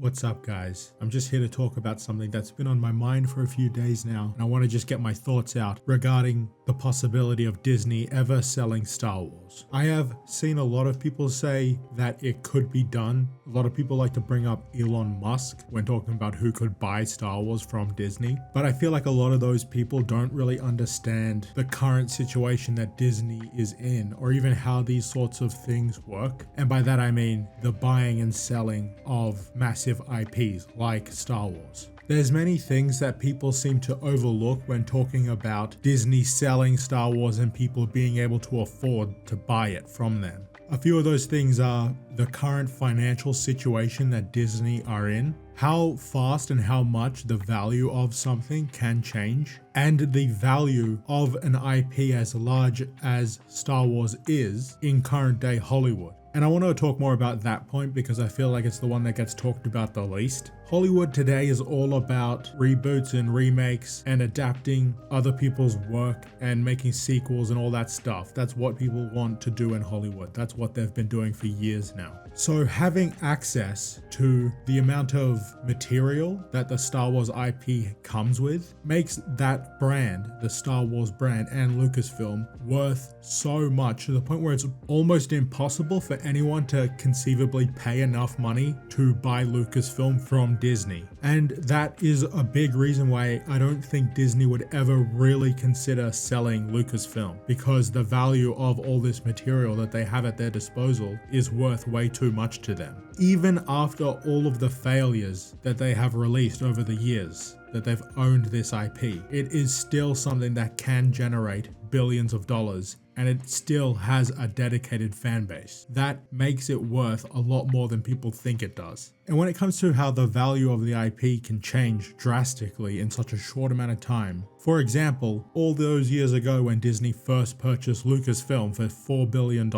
What's up, guys? I'm just here to talk about something that's been on my mind for a few days now, and I want to just get my thoughts out regarding the possibility of Disney ever selling Star Wars. I have seen a lot of people say that it could be done. A lot of people like to bring up Elon Musk when talking about who could buy Star Wars from Disney, but I feel like a lot of those people don't really understand the current situation that Disney is in, or even how these sorts of things work. And by that I mean the buying and selling of massive IPs like Star Wars. There's many things that people seem to overlook when talking about Disney selling Star Wars and people being able to afford to buy it from them. A few of those things are the current financial situation that Disney are in, how fast and how much the value of something can change, and the value of an IP as large as Star Wars is in current day Hollywood. And I want to talk more about that point because I feel like it's the one that gets talked about the least. Hollywood today is all about reboots and remakes and adapting other people's work and making sequels and all that stuff. That's what people want to do in Hollywood. That's what they've been doing for years now. So having access to the amount of material that the Star Wars IP comes with makes that brand, the Star Wars brand and Lucasfilm, worth so much to the point where it's almost impossible for anyone to conceivably pay enough money to buy Lucasfilm from Disney. And that is a big reason why I don't think Disney would ever really consider selling Lucasfilm, because the value of all this material that they have at their disposal is worth way too much to them. Even after all of the failures that they have released over the years that they've owned this IP, it is still something that can generate billions of dollars, and it still has a dedicated fan base. That makes it worth a lot more than people think it does. And when it comes to how the value of the IP can change drastically in such a short amount of time, for example, all those years ago when Disney first purchased Lucasfilm for $4 billion,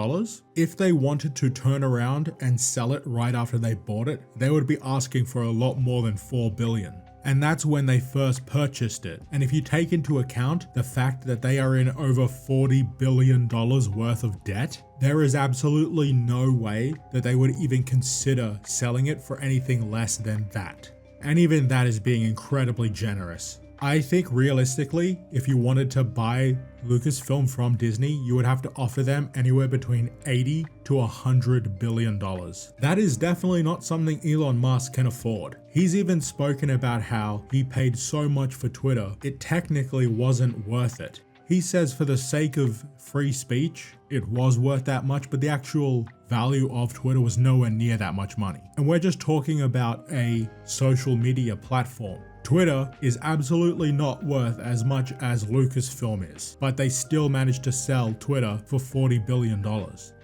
if they wanted to turn around and sell it right after they bought it, they would be asking for a lot more than $4 billion. And that's when they first purchased it. And if you take into account the fact that they are in over $40 billion worth of debt, there is absolutely no way that they would even consider selling it for anything less than that. And even that is being incredibly generous. I think realistically, if you wanted to buy Lucasfilm from Disney, you would have to offer them anywhere between $80 to $100 billion. That is definitely not something Elon Musk can afford. He's even spoken about how he paid so much for Twitter, it technically wasn't worth it. He says for the sake of free speech, it was worth that much, but the actual value of Twitter was nowhere near that much money. And we're just talking about a social media platform. Twitter is absolutely not worth as much as Lucasfilm is, but they still managed to sell Twitter for $40 billion.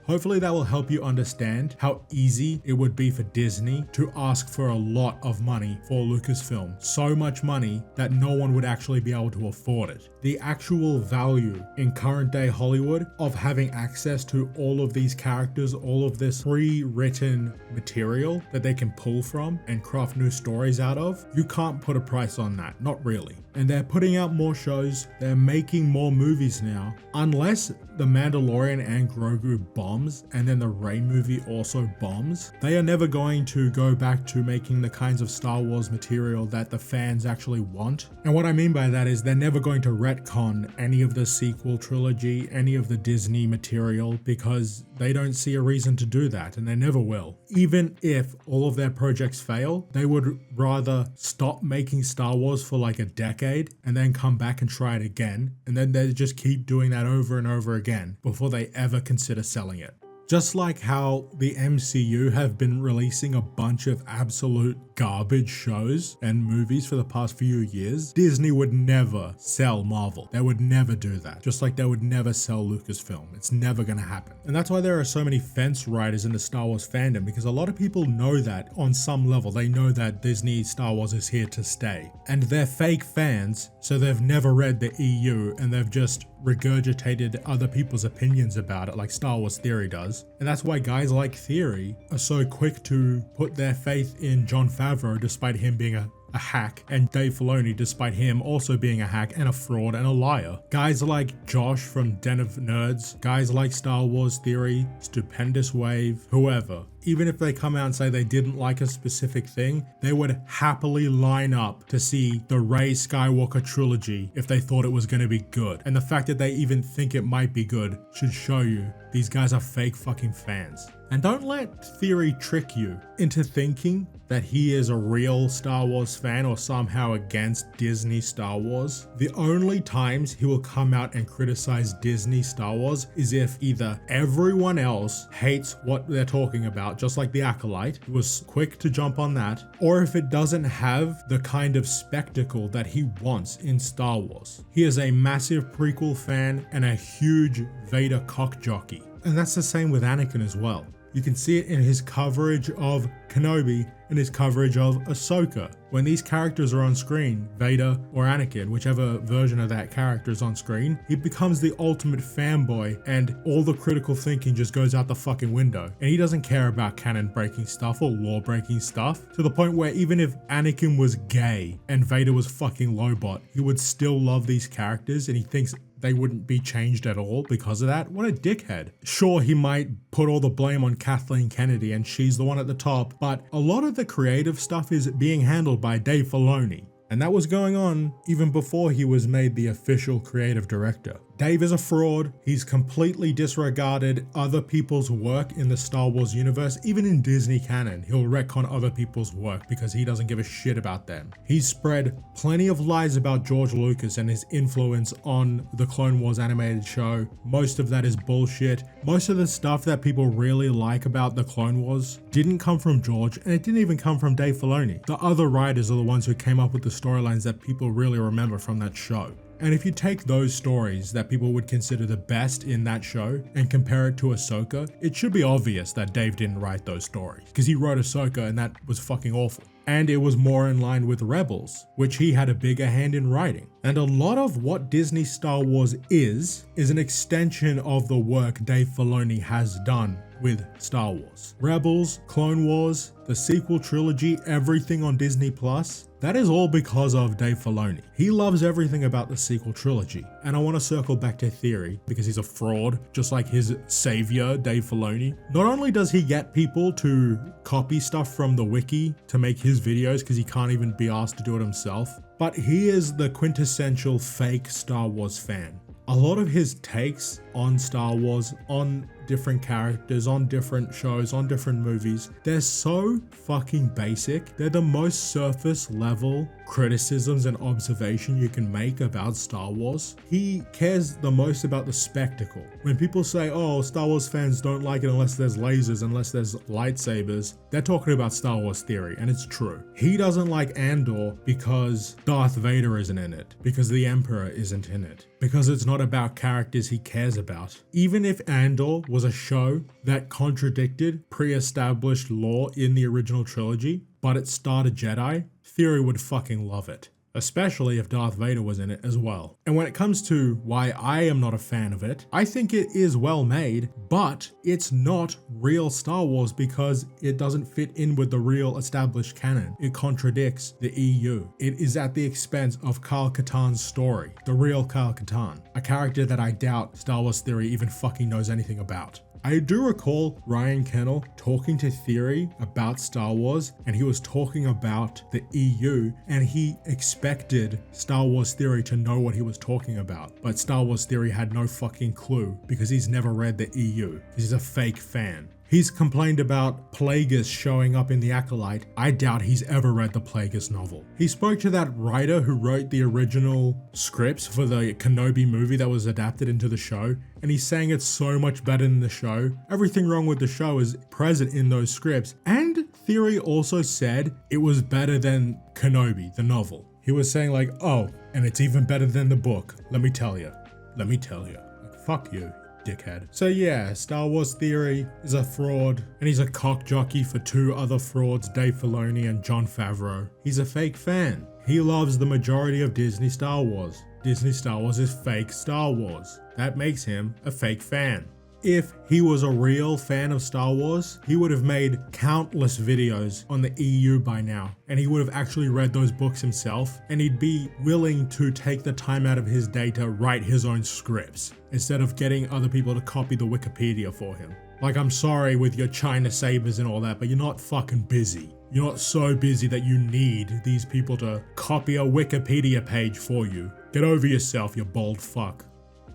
Hopefully that will help you understand how easy it would be for Disney to ask for a lot of money for Lucasfilm. So much money that no one would actually be able to afford it. The actual value in current day Hollywood of having access to all of these characters, all of this pre-written material that they can pull from and craft new stories out of, you can't put a price on that, not really. And they're putting out more shows, they're making more movies now. Unless The Mandalorian and Grogu bombs, and then the Rey movie also bombs, they are never going to go back to making the kinds of Star Wars material that the fans actually want. And what I mean by that is they're never going to retcon any of the sequel trilogy, any of the Disney material, because they don't see a reason to do that, and they never will. Even if all of their projects fail, they would rather stop making Star Wars for like a decade and then come back and try it again, and then they just keep doing that over and over again before they ever consider selling it. Just like how the MCU have been releasing a bunch of absolute garbage shows and movies for the past few years, Disney would never sell Marvel. They would never do that. Just like they would never sell Lucasfilm. It's never gonna happen. And that's why there are so many fence riders in the Star Wars fandom, because a lot of people know that on some level. They know that Disney Star Wars is here to stay. And they're fake fans, so they've never read the EU and they've just regurgitated other people's opinions about it like Star Wars Theory does. And that's why guys like Theory are so quick to put their faith in Jon Favreau despite him being a a hack, and Dave Filoni, despite him also being a hack and a fraud and a liar. Guys like Josh from Den of Nerds, guys like Star Wars Theory, Stupendous Wave, whoever. Even if they come out and say they didn't like a specific thing, they would happily line up to see the Rey Skywalker trilogy if they thought it was going to be good. And the fact that they even think it might be good should show you these guys are fake fucking fans. And don't let Theory trick you into thinking that he is a real Star Wars fan or somehow against Disney Star Wars. The only times he will come out and criticize Disney Star Wars is if either everyone else hates what they're talking about, just like The Acolyte, who was quick to jump on that, or if it doesn't have the kind of spectacle that he wants in Star Wars. He is a massive prequel fan and a huge Vader cock jockey. And that's the same with Anakin as well. You can see it in his coverage of Kenobi and his coverage of Ahsoka. When these characters are on screen, Vader or Anakin, whichever version of that character is on screen, he becomes the ultimate fanboy and all the critical thinking just goes out the fucking window. And he doesn't care about canon breaking stuff or law breaking stuff, to the point where even if Anakin was gay and Vader was fucking Lobot, he would still love these characters and he thinks they wouldn't be changed at all because of that. What a dickhead. Sure, he might put all the blame on Kathleen Kennedy and she's the one at the top, but a lot of the creative stuff is being handled by Dave Filoni. And that was going on even before he was made the official creative director. Dave is a fraud. He's completely disregarded other people's work in the Star Wars universe. Even in Disney canon, he'll retcon other people's work because he doesn't give a shit about them. He's spread plenty of lies about George Lucas and his influence on the Clone Wars animated show. Most of that is bullshit. Most of the stuff that people really like about the Clone Wars didn't come from George, and it didn't even come from Dave Filoni. The other writers are the ones who came up with the storylines that people really remember from that show. And if you take those stories that people would consider the best in that show and compare it to Ahsoka, it should be obvious that Dave didn't write those stories, because he wrote Ahsoka and that was fucking awful. And it was more in line with Rebels, which he had a bigger hand in writing. And a lot of what Disney Star Wars is an extension of the work Dave Filoni has done with Star Wars. Rebels, Clone Wars, the sequel trilogy, everything on Disney Plus, that is all because of Dave Filoni. He loves everything about the sequel trilogy. And I want to circle back to Theory because he's a fraud, just like his savior, Dave Filoni. Not only does he get people to copy stuff from the wiki to make his videos because he can't even be asked to do it himself, but he is the quintessential fake Star Wars fan. A lot of his takes on Star Wars, on different characters, on different shows, on different movies, they're so fucking basic. They're the most surface level criticisms and observation you can make about Star Wars. He cares the most about the spectacle. When people say, oh, Star Wars fans don't like it unless there's lasers, unless there's lightsabers, they're talking about Star Wars Theory, and it's true. He doesn't like Andor because Darth Vader isn't in it, because the Emperor isn't in it, because it's not about characters he cares about. Even if Andor was a show that contradicted pre-established lore in the original trilogy, but it starred a Jedi, Theory would fucking love it. Especially if Darth Vader was in it as well. And when it comes to why I am not a fan of it, I think it is well made, but it's not real Star Wars because it doesn't fit in with the real established canon. It contradicts the EU. It is at the expense of Kyle Katarn's story, the real Kyle Katarn, a character that I doubt Star Wars Theory even fucking knows anything about. I do recall Ryan Kennel talking to Theory about Star Wars, and he was talking about the EU, and he expected Star Wars Theory to know what he was talking about. But Star Wars Theory had no fucking clue because he's never read the EU, because he's a fake fan. He's complained about Plagueis showing up in The Acolyte. I doubt he's ever read the Plagueis novel. He spoke to that writer who wrote the original scripts for the Kenobi movie that was adapted into the show, and he's saying it's so much better than the show. Everything wrong with the show is present in those scripts. And Theory also said it was better than Kenobi, the novel. He was saying like, oh, and it's even better than the book. Let me tell you. Like, fuck you, dickhead. So yeah, Star Wars Theory is a fraud, and he's a cock jockey for two other frauds, Dave Filoni and Jon Favreau. He's a fake fan. He loves the majority of Disney Star Wars. Disney Star Wars is fake Star Wars. That makes him a fake fan. if he was a real fan of Star Wars, he would have made countless videos on the EU by now, and he would have actually read those books himself, and he'd be willing to take the time out of his day to write his own scripts instead of getting other people to copy the Wikipedia for him. Like, I'm sorry with your China sabers and all that, but you're not fucking busy. You're not so busy that you need these people to copy a Wikipedia page for you. Get over yourself, you bald fuck.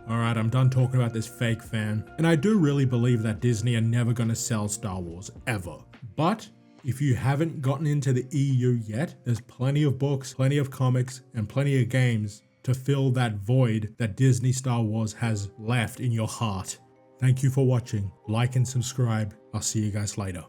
Alright, I'm done talking about this fake fan. And I do really believe that Disney are never gonna sell Star Wars, ever. But if you haven't gotten into the EU yet, there's plenty of books, plenty of comics, and plenty of games to fill that void that Disney Star Wars has left in your heart. Thank you for watching. Like and subscribe. I'll see you guys later.